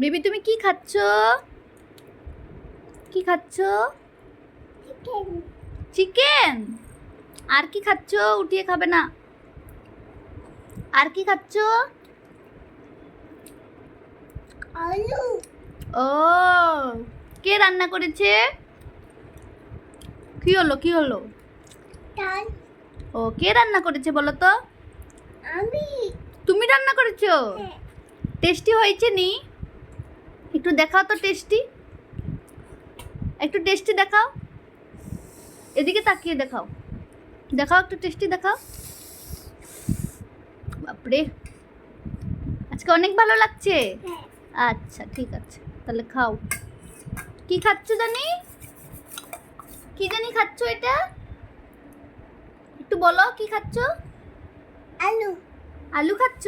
Baby তুমি কি খাচ্ছ? কি খাচ্ছ? চিকেন। আর কি খাচ্ছ? উঠিয়ে খাবে না। আর কি খাচ্ছ? আলু। ও, কে রান্না করেছে? কি হলো কি হলো? ডাল। ও, কে রান্না করেছে বলো তো? আমি। তুমি রান্না করেছো? হ্যাঁ। টেস্টি হয়েছে নি? একটু দেখাও তো টেস্টি। একটু টেস্টি দেখাও। এদিকে তাকিয়ে দেখাও। দেখাও একটু টেস্টি দেখাও। বাপরে, আজকে অনেক ভালো লাগছে। হ্যাঁ। আচ্ছা ঠিক আছে, তাহলে খাও। কি খাচ্ছ জানি? কি জানি খাচ্ছ এটা? একটু বলো কি খাচ্ছ? আলু। আলু খাচ্ছ?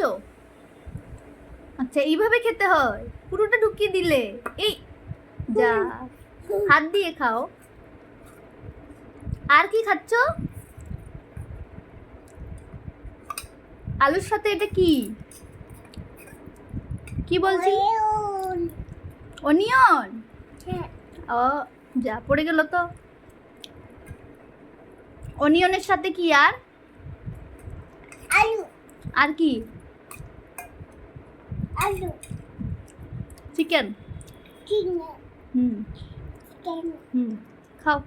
আচ্ছা, এইভাবে খেতে হয়? পুরোটা ঢুকিয়ে দিলে। এই যা, হাত দিয়ে খাও। আর কি খাচ্ছ? আলুর সাথে এটা কি? কি বলছি? অনিয়ন। হ্যাঁ। ও, যা পড়ে গেল তো। অনিয়নের সাথে কি আর? আলু। আর কি? আলু। চিকেন। চিকেন। হুম চিকেন। হুম, খাও।